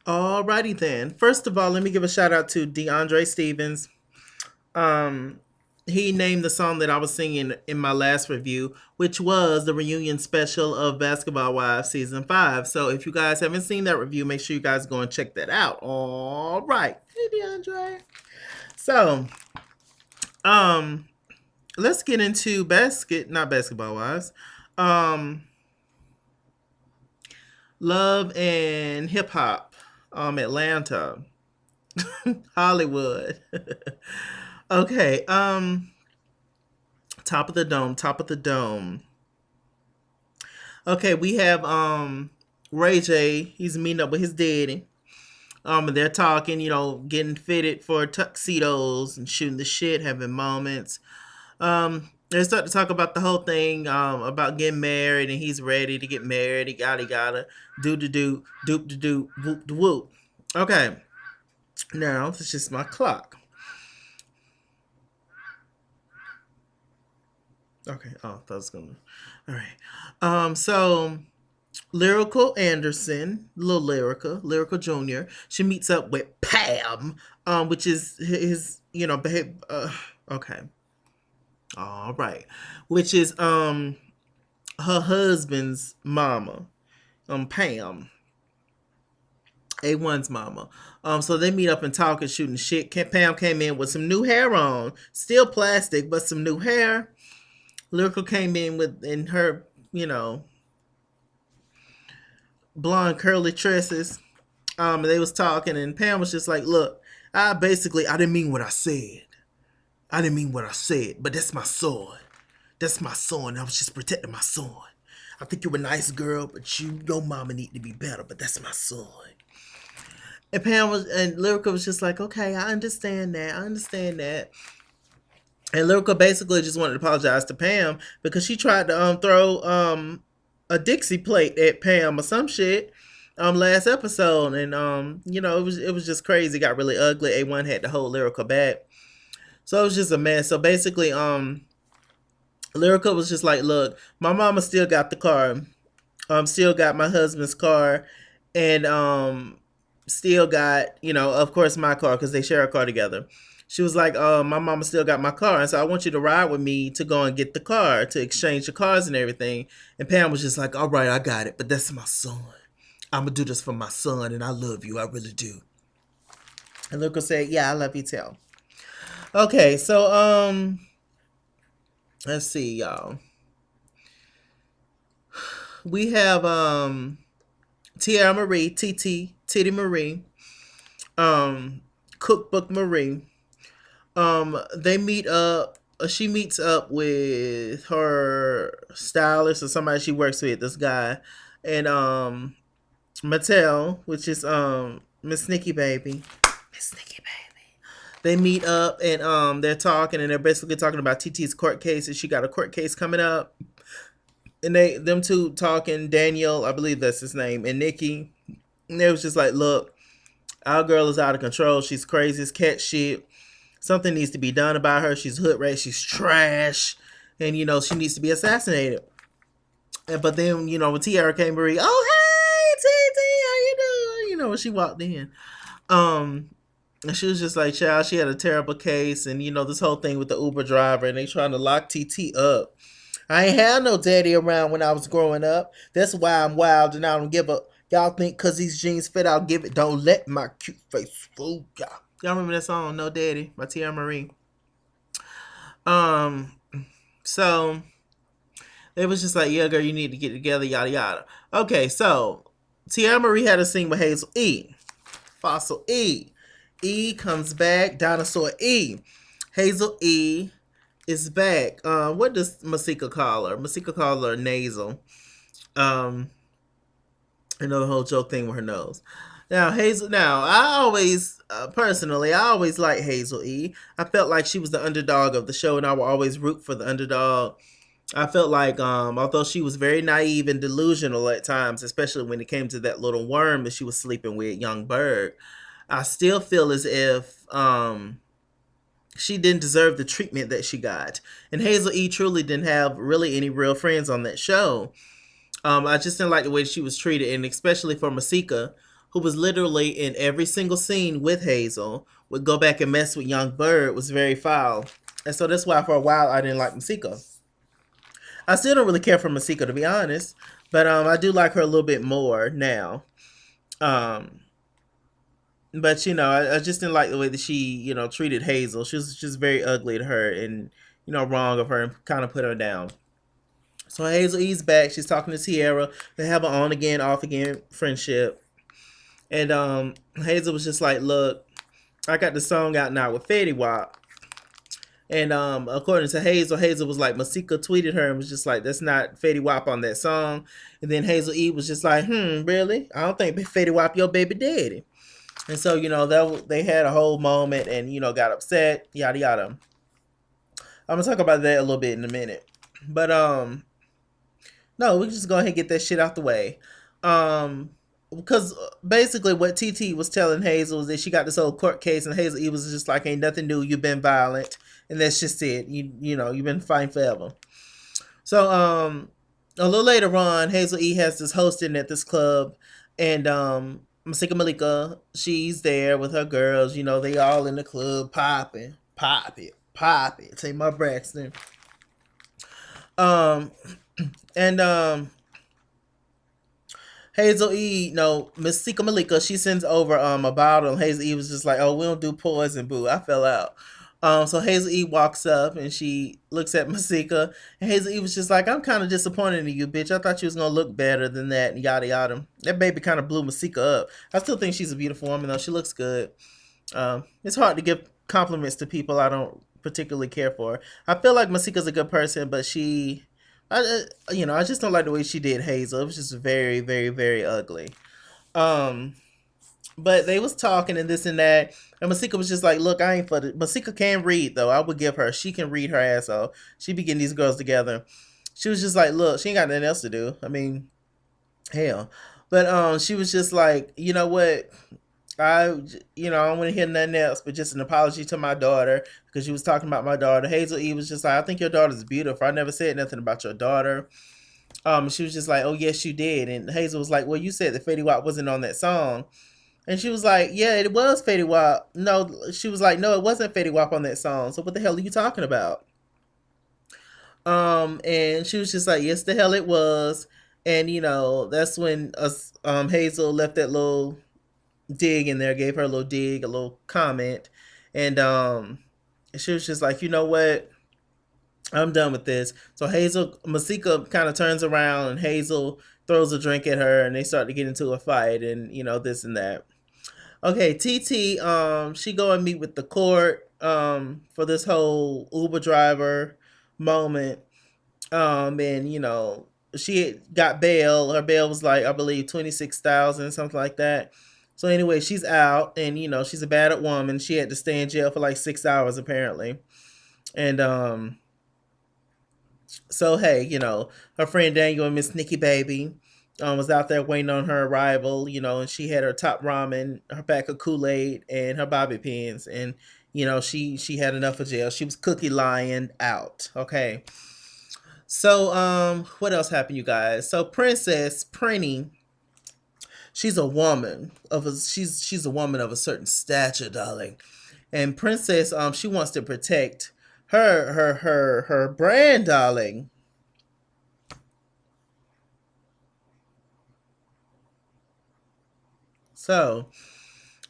Alrighty then. First of all, let me give a shout out to DeAndre Stevens. Um, he named the song that I was singing in my last review, which was the reunion special of Basketball Wives season 5. So if you guys haven't seen that review, make sure you guys go and check that out. All right. Hey DeAndre. So, um, let's get into not Basketball Wives. Um, Love and Hip Hop. Atlanta. Hollywood. Okay. Top of the dome, top of the dome. Okay, we have Ray J. He's meeting up with his daddy. And they're talking, getting fitted for tuxedos and shooting the shit, having moments. They start to talk about the whole thing, about getting married, and he's ready to get married. He gotta do to do, doop to do, whoop to whoop. Okay, now it's just my clock. Okay, oh, that was gonna. All right. So Lyrical Anderson, little Lyrical Jr. She meets up with Pam, which is his, okay, all right, which is her husband's mama, Pam, A1's mama. So they meet up and talk and shooting shit. Pam came in with some new hair on, still plastic, but some new hair. Lyrical came in with in her, blonde curly tresses. They was talking, and Pam was just like, "Look, I didn't mean what I said. I didn't mean what I said, but that's my sword. That's my sword. And I was just protecting my sword. I think you're a nice girl, but your mama need to be better. But that's my sword." And Lyrica was just like, "Okay, I understand that. I understand that." And Lyrica basically just wanted to apologize to Pam because she tried to throw a Dixie plate at Pam or some shit last episode, and it was just crazy. It got really ugly. A1 had to hold Lyrica back. So it was just a mess. So basically, Lyrica was just like, "Look, my mama still got the car. Still got my husband's car, and still got, of course, my car because they share a car together." She was like, "My mama still got my car, and so I want you to ride with me to go and get the car to exchange the cars and everything." And Pam was just like, "All right, I got it, but that's my son. I'm gonna do this for my son, and I love you, I really do." And Lyrica said, "Yeah, I love you too." Okay, so let's see, y'all. We have Tiara Marie, TT, Titty Marie, um, Cookbook Marie. They meet up. She meets up with her stylist or somebody she works with. This guy, and Mattel, which is Miss Nikki Baby, Miss Nikki Baby. They meet up and they're talking and they're basically talking about TT's court case, and she got a court case coming up. And them two talking, Daniel, I believe that's his name, and Nikki. And they was just like, "Look, our girl is out of control. She's crazy as cat shit. Something needs to be done about her. She's hood rat. She's trash. And, she needs to be assassinated." But then, when Tiara came, Marie, "Oh, hey, TT, how you doing?" When she walked in. And she was just like, "Child, she had a terrible case." And, this whole thing with the Uber driver, and they trying to lock TT up. "I ain't had no daddy around when I was growing up. That's why I'm wild and I don't give a. Y'all think because these jeans fit, I'll give it. Don't let my cute face fool y'all." Y'all remember that song, "No Daddy" by Tiara Marie? Um, so it was just like, "Yeah, girl, you need to get together, yada yada." Okay, so Tiara Marie had a scene with Hazel E. Fossil E. E comes back, Dinosaur E. Hazel E is back. What does Masika call her? Masika call her nasal. Um, the whole joke thing with her nose. Now Hazel. Now I always, personally, I always liked Hazel E. I felt like she was the underdog of the show, and I would always root for the underdog. I felt like, although she was very naive and delusional at times, especially when it came to that little worm that she was sleeping with, Young Bird, I still feel as if she didn't deserve the treatment that she got. And Hazel E truly didn't have really any real friends on that show. I just didn't like the way she was treated, and especially for Masika, who was literally in every single scene with Hazel, would go back and mess with Young Bird, was very foul. And so that's why for a while I didn't like Masika. I still don't really care for Masika, to be honest, but I do like her a little bit more now. Um, but I just didn't like the way that she treated Hazel. She was just very ugly to her, and wrong of her, and kind of put her down. So Hazel E's back. She's talking to Tierra. They have an on again, off again friendship. And Hazel was just like, "Look, I got the song out now with Fetty Wap." And according to Hazel, Hazel was like, Masika tweeted her and was just like, "That's not Fetty Wap on that song." And then Hazel E was just like, really? I don't think Fetty Wap your baby daddy. And so, they had a whole moment and, got upset, yada yada. I'm gonna talk about that a little bit in a minute. But no, we can just go ahead and get that shit out the way. Because basically what TT was telling Hazel is that she got this whole court case, and Hazel E was just like, "Ain't nothing new, you've been violent, and that's just it. You've been fighting forever." So a little later on, Hazel E has this hosting at this club, and Masika Malika, she's there with her girls. They all in the club popping, pop it, pop it. Say my Braxton. Um, and Hazel E, no, Masika Malika, she sends over a bottle. Hazel E was just like, "Oh, we don't do poison, boo." I fell out. So Hazel E walks up and she looks at Masika, and Hazel E was just like, "I'm kind of disappointed in you, bitch. I thought you was gonna look better than that." And yada yada. That baby kind of blew Masika up. I still think she's a beautiful woman though. She looks good. It's hard to give compliments to people I don't particularly care for. I feel like Masika's a good person, but I just don't like the way she did Hazel. It was just very, very, very ugly. Um, but they was talking and this and that, and Masika was just like, "Look, I ain't for the." Masika can read though. I would give her. She can read her ass off. She be getting these girls together. She was just like, "Look, she ain't got nothing else to do. I mean, hell." But she was just like, "You know what? I, I don't want to hear nothing else but just an apology to my daughter," because she was talking about my daughter. Hazel E was just like, "I think your daughter's beautiful. I never said nothing about your daughter." She was just like, "Oh yes, you did." And Hazel was like, "Well, you said that Fetty Wap wasn't on that song." And she was like, "Yeah, it was Fetty Wap." No, she was like, "No, it wasn't Fetty Wap on that song. So what the hell are you talking about?" And she was just like, "Yes, the hell it was." And that's when Hazel left that little dig in there, gave her a little dig, a little comment, and she was just like, "You know what? I'm done with this." So Masika kind of turns around, and Hazel throws a drink at her, and they start to get into a fight, and this and that. Okay, TT, she go and meet with the court, for this whole Uber driver moment, and she got bail. Her bail was like, I believe, 26,000, something like that. So anyway, she's out, and she's a battered woman. She had to stay in jail for like 6 hours apparently, and so hey, her friend Daniel and Miss Nikki Baby was out there waiting on her arrival, and she had her top ramen, her pack of Kool-Aid, and her bobby pins, and she had enough of jail. She was cookie lying out. Okay. So what else happened, you guys? So Princess Prinny, she's a woman she's a woman of a certain stature, darling. And Princess, she wants to protect her brand, darling. So,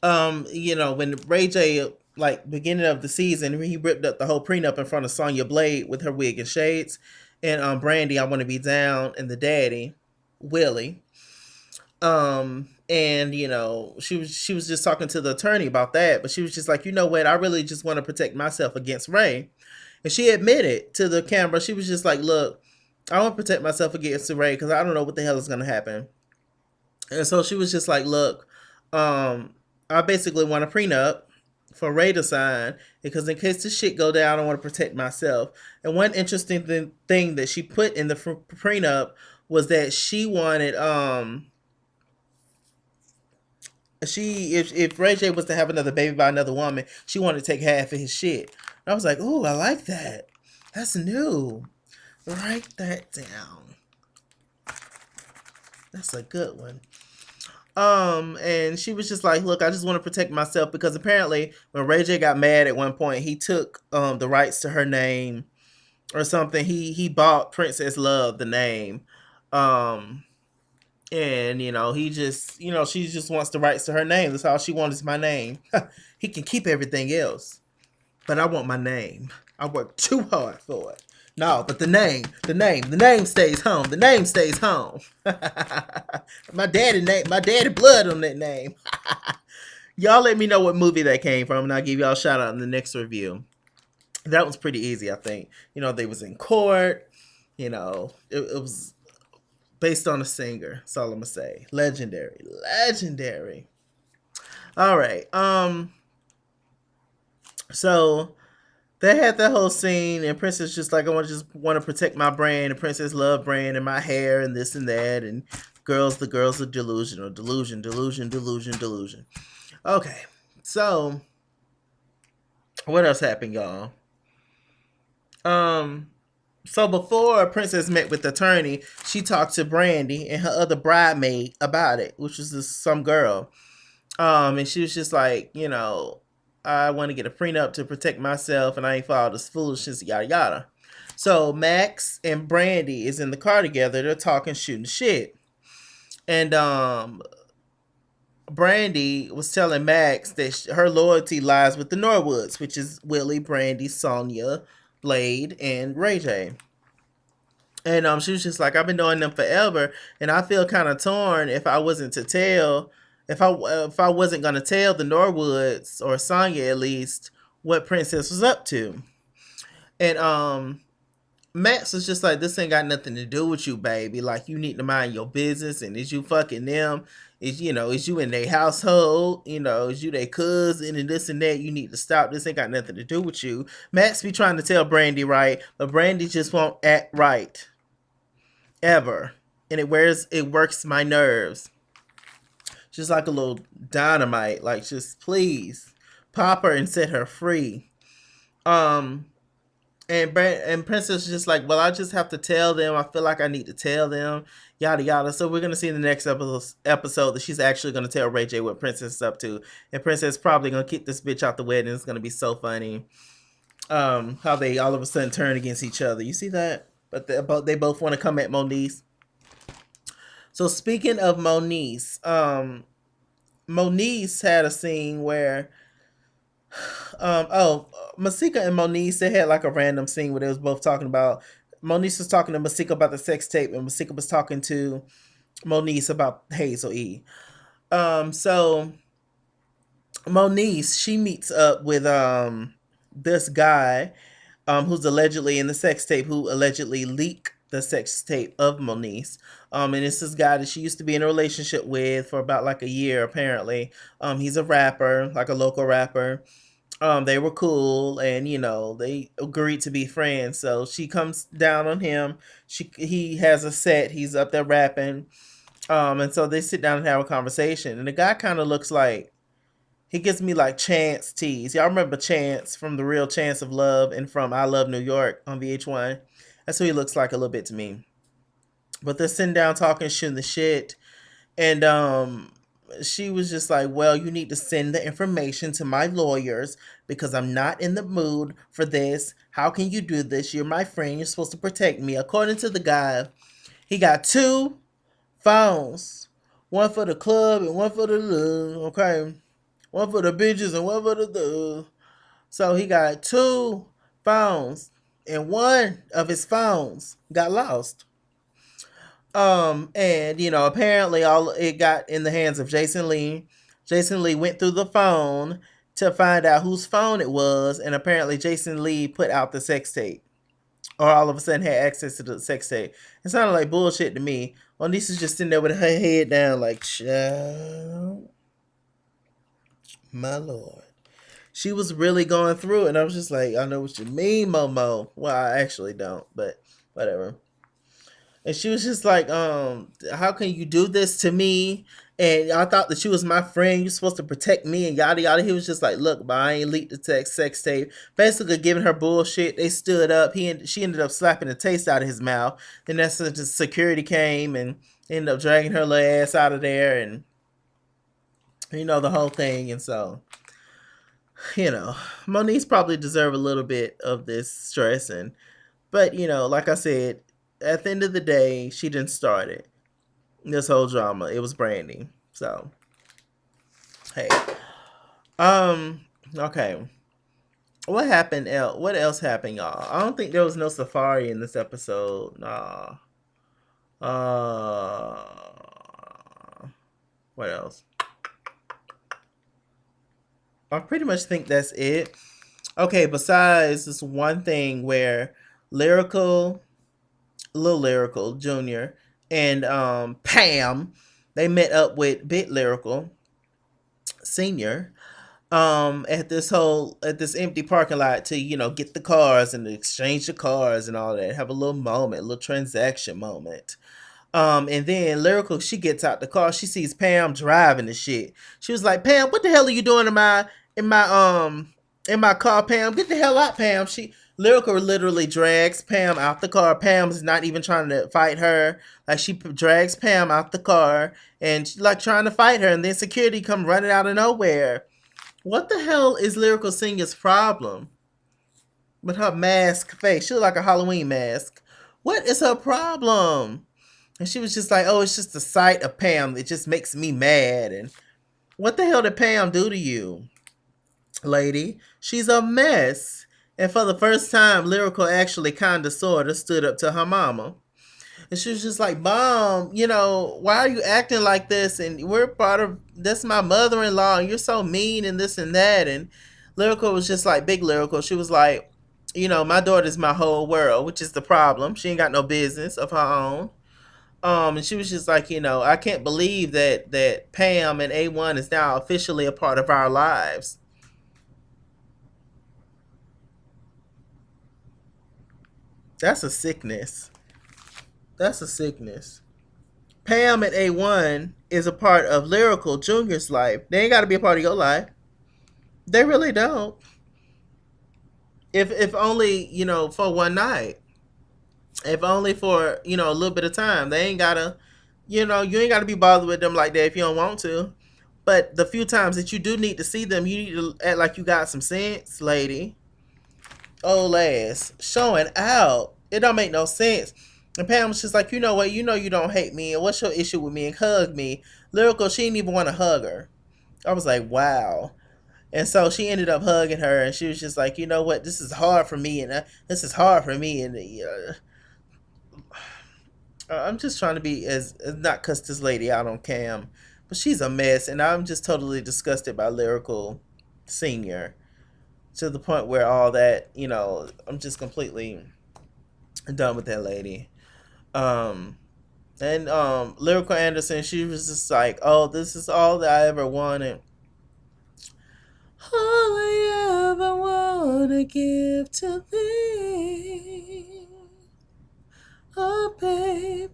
when Ray J, like beginning of the season, he ripped up the whole prenup in front of Sonya Blade with her wig and shades, and Brandy, I Want to Be Down, and the daddy, Willie. And she was just talking to the attorney about that, but she was just like, "You know what? I really just want to protect myself against Ray." And she admitted to the camera, she was just like, "Look, I want to protect myself against Ray because I don't know what the hell is going to happen." And so she was just like, "Look, I basically want a prenup for Ray to sign because in case this shit go down, I want to protect myself." And one interesting thing that she put in the prenup was that she wanted she if Ray J was to have another baby by another woman, she wanted to take half of his shit. And I was like, "Ooh, I like that. That's new. Write that down. That's a good one." And she was just like, look, I just want to protect myself because apparently when Ray J got mad at one point, he took the rights to her name or something. He bought Princess Love the name. Um and he just she just wants the rights to her name. That's all she wants is my name. He can keep everything else, but I want my name. I worked too hard for it. No, but the name stays home. The name stays home. My daddy blood on that name. Y'all let me know what movie that came from, and I'll give y'all a shout out in the next review. That was pretty easy, I think. They was in court. It was based on a singer. That's all I'm gonna say. Legendary, legendary. All right. So they had that whole scene, and Princess just like, I want to protect my brand, and Princess love brand, and my hair, and this and that, and the girls are delusional, delusion. Okay, so what else happened, y'all? So before Princess met with the attorney, she talked to Brandy and her other bridemaid about it, which was some girl. And she was just like, I want to get a prenup to protect myself, and I ain't for all this foolishness, yada yada. So Max and Brandy is in the car together. They're talking, shooting shit, and Brandy was telling Max that her loyalty lies with the Norwoods, which is Willie, Brandy, Sonia, Blade, and Ray J. And she was just like, I've been knowing them forever, and I feel kind of torn if I wasn't to tell, if I wasn't gonna tell the Norwoods or Sonya at least what Princess was up to. And Max was just like, this ain't got nothing to do with you, baby. Like, you need to mind your business, and is you fucking them? Is you in their household? Is you their cousin and this and that? You need to stop. This ain't got nothing to do with you. Max be trying to tell Brandy right, but Brandy just won't act right. Ever. And it works my nerves. Just like a little dynamite. Like, just please pop her and set her free. And Princess is just like, well, I just have to tell them. I feel like I need to tell them, yada yada. So we're gonna see in the next episode that she's actually gonna tell Ray J what Princess is up to, and Princess is probably gonna kick this bitch out the wedding. It's gonna be so funny. How they all of a sudden turn against each other. You see that? But they both want to come at Moniece. So speaking of Moniece, Moniece had a scene where Masika and Moniece, they had like a random scene where they was both talking about, Moniece was talking to Masika about the sex tape, and Masika was talking to Moniece about Hazel E. So Moniece, she meets up with this guy who's allegedly in the sex tape, who allegedly leaked the sex tape of Moniece. And it's this guy that she used to be in a relationship with for about like a year, apparently. He's a rapper, like a local rapper. They were cool, and they agreed to be friends. So she comes down on him. He has a set. He's up there rapping. And so they sit down and have a conversation. And the guy kind of looks like, he gives me like Chance tease. Y'all remember Chance from The Real Chance of Love and from I Love New York on VH1? That's who he looks like a little bit to me. But they're sitting down talking, shooting the shit. And she was just like, well, you need to send the information to my lawyers because I'm not in the mood for this. How can you do this? You're my friend. You're supposed to protect me. According to the guy, he got 2 phones. One for the club and one for the okay? One for the bitches and one for the So he got 2 phones, and one of his phones got lost. And apparently all it got in the hands of Jason Lee. Jason Lee went through the phone to find out whose phone it was, and apparently Jason Lee put out the sex tape, or all of a sudden had access to the sex tape. It sounded like bullshit to me. Onissa's just sitting there with her head down, like, child, my lord. She was really going through it, and I was just like, I know what you mean, Momo. Well, I actually don't, but whatever. And she was just like, how can you do this to me? And I thought that you was my friend. You're supposed to protect me and yada yada. He was just like, look, but I ain't leaked the sex tape. Basically giving her bullshit. They stood up. She ended up slapping the taste out of his mouth. Then that's when the security came and ended up dragging her little ass out of there. And You know, the whole thing. And so, you know, Monique's probably deserve a little bit of this stress. And but you know, like I said, at the end of the day, she didn't start it. This whole drama, it was Brandy. So hey, um, okay. What happened? What else happened, y'all? I don't think there was no safari in this episode. Nah. What else? I pretty much think that's it. Okay, besides this one thing where Lyrical, Lil Lyrical Jr. and Pam, they met up with Big Lyrical Senior at this empty parking lot to, you know, get the cars and exchange the cars and all that. Have a little moment, a little transaction moment. And then Lyrical, she gets out the car. She sees Pam driving the shit. She was like, "Pam, what the hell are you doing in my in my car, Pam? Get the hell out, Pam." She Lyrical literally drags Pam out the car. Pam's not even trying to fight her. Like she drags Pam out the car and she, like trying to fight her. And then security come running out of nowhere. What the hell is Lyrical Senior's problem with her mask face? She look like a Halloween mask. What is her problem? And she was just like, "Oh, it's just the sight of Pam. It just makes me mad." And what the hell did Pam do to you, lady? She's a mess. And for the first time, Lyrical actually kind of sort of stood up to her mama. And she was just like, "Mom, you know, why are you acting like this? And we're part of this, my mother in law, and you're so mean and this and that." And Lyrical was just like, Big Lyrical. She was like, "You know, my daughter's my whole world," which is the problem. She ain't got no business of her own. And she was just like, you know, "I can't believe that Pam and A1 is now officially a part of our lives." That's a sickness. That's a sickness. Pam and A1 is a part of Lyrical Junior's life. They ain't got to be a part of your life. They really don't. If only, you know, for one night. If only for, you know, a little bit of time. They ain't gotta, you know, you ain't gotta be bothered with them like that if you don't want to. But the few times that you do need to see them, you need to act like you got some sense, lady. Old ass. Showing out. It don't make no sense. And Pam was just like, "You know what? You know you don't hate me. And what's your issue with me? And hug me." Lyrical, she didn't even want to hug her. I was like, wow. And so she ended up hugging her. And she was just like, "You know what? This is hard for me. And this is hard for me." And I'm just trying to be as not cuss this lady out on cam. But she's a mess. And I'm just totally disgusted by Lyrical Senior, to the point where all that, you know, I'm just completely done with that lady. Um, and Lyrical Anderson, she was just like, "Oh, this is all that I ever wanted. All I ever wanna give to thee, oh baby,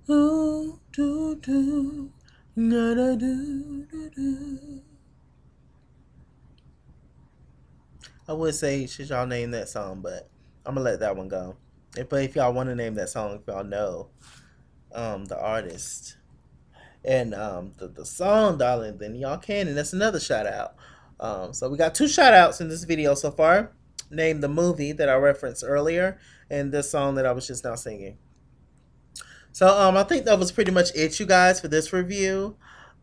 oh do do, da do do do." I would say should y'all name that song, but I'm gonna let that one go. But if y'all want to name that song, if y'all know the artist and the song, darling, then y'all can, and that's another shout out. So we got two shout outs in this video so far. Name the movie that I referenced earlier, and this song that I was just now singing. So I think that was pretty much it, you guys, for this review.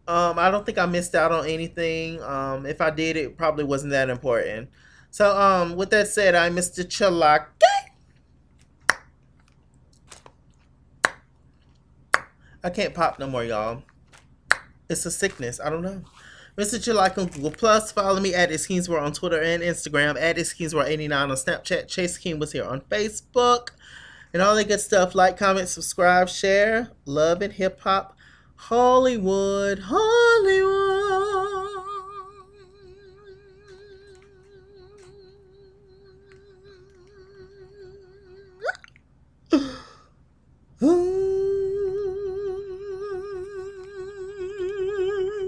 I don't think I missed out on anything. If I did, it probably wasn't that important. So with that said, I'm Mr. Chalak. I can't pop no more, y'all. It's a sickness. I don't know. Mr. Chalak on Google Plus. Follow me at ITSKINGWORLD on Twitter and Instagram. At ITSKINGWORLD89 on Snapchat. Chase King was here on Facebook. And all that good stuff. Like, comment, subscribe, share. Love and hip hop. Hollywood. Hollywood.